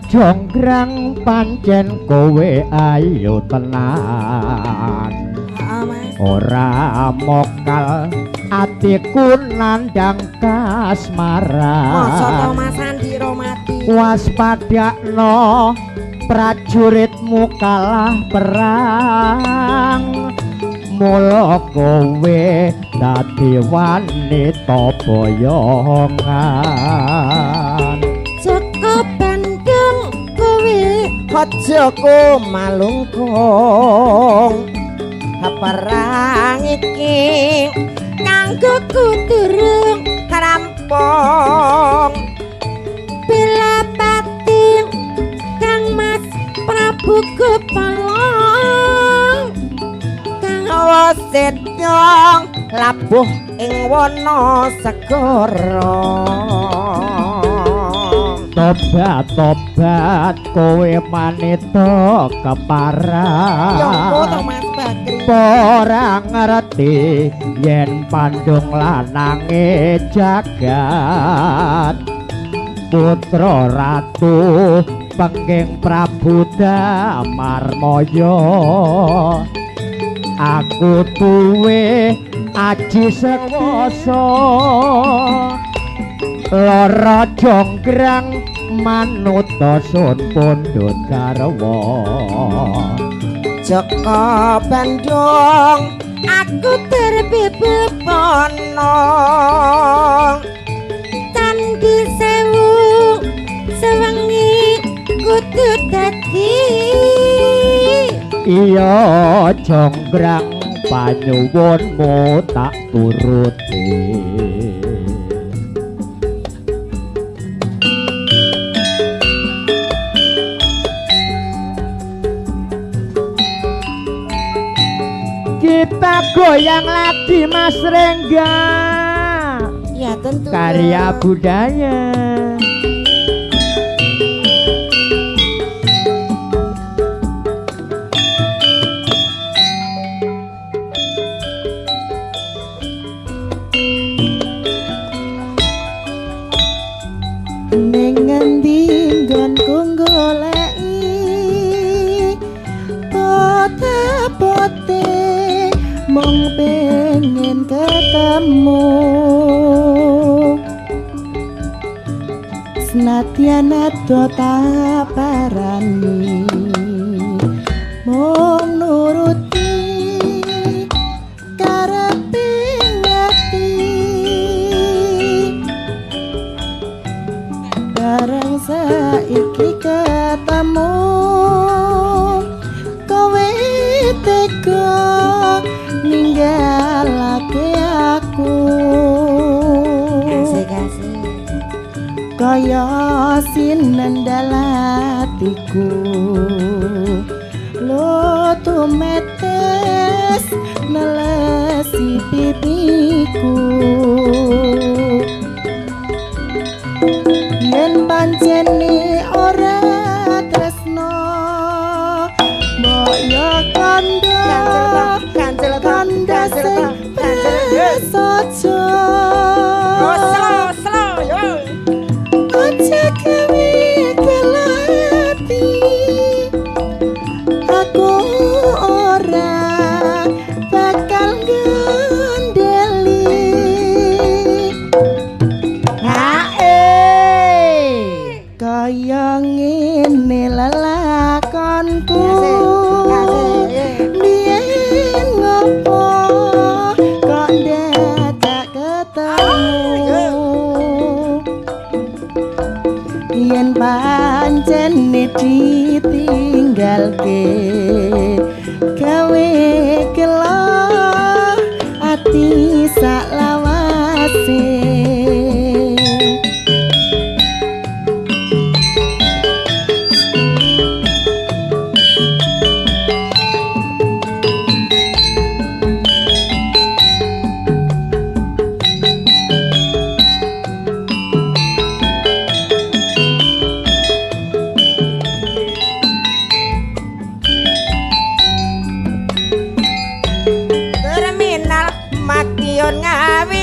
jonggrang pancen kowe ayu tenan ora mokal atiku nandang kasmaran masa to Mas Andi Romati waspadakno prajuritmu kalah perang mula kowe dadi wanita boyongan Joko Bandung kowe aja malungkung perang iki kanggo kuturung rampung bila pati Kang Mas Prabu Gopalong kang wasetnya labuh ing wana segara tobat kowe manita keparang Yongko to Mas Bakri ora ngerti yen pandung lanange jagat putra ratu pengking Prabu Damarmaya aku duwe aji sewasa lara jonggrang manuta sun pundhut garwa Joko Bandung aku terbebana candhi sewu sewengi kudu dadi iya jonggrang panyuwunmu tak turuti kita goyang lagi Mas Rengga ya tentu karya budaya ning ngendi nggonku goleki pote-pote mong pengen ketemu senadyan ado taparani mong nuruti karepe ngati bareng saiki ketemu kowe tega ninggalake aku kaya sinendal atiku lo tumetes nelesi pipiku yen pancene ora tresno mbok yo kandha sojo slow yo aja gawe kelati aku ora bakal gandeli kaya ngene lelakonku biyen ngopo kok dadak ketemu yen pancen ditinggalke gawe kelo ati saklawase Maktion ngawi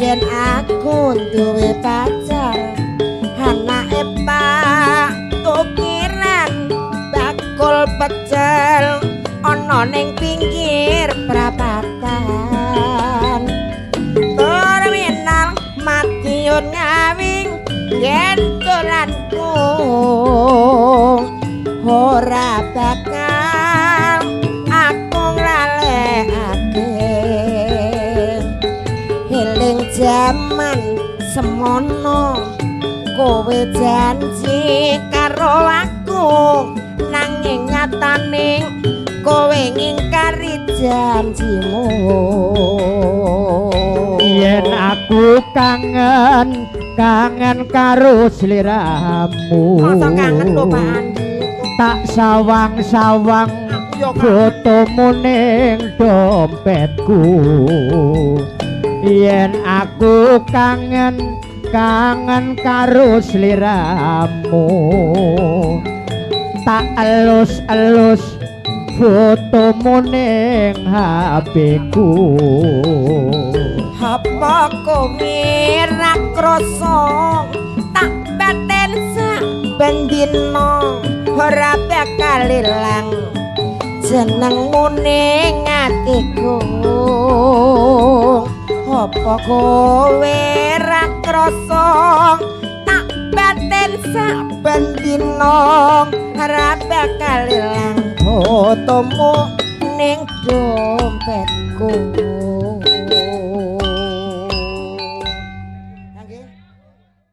yen aku duwe pacar anake Pak tukiran bakul pecel ana ning pinggir prapatan terminal Madiun ngawing yen dolanku ora bakal aku nglalekake eling jaman semono kowe janji karo aku nanging nyatane kowe ngingkari janjimu yen aku kangen karo sliramu masa kangen lho Pak Andi tak sawang-sawang fotomu ning dompetku yen aku kangen karo sliramu tak elus-elus fotomu ning HP-ku apa kowe ra krasa tak baten sak bendina ora bakal ilang jenengmu ning atiku apa kowe ra krasa tak baten sak bendina ora bakal ilang fotomu ning dompetku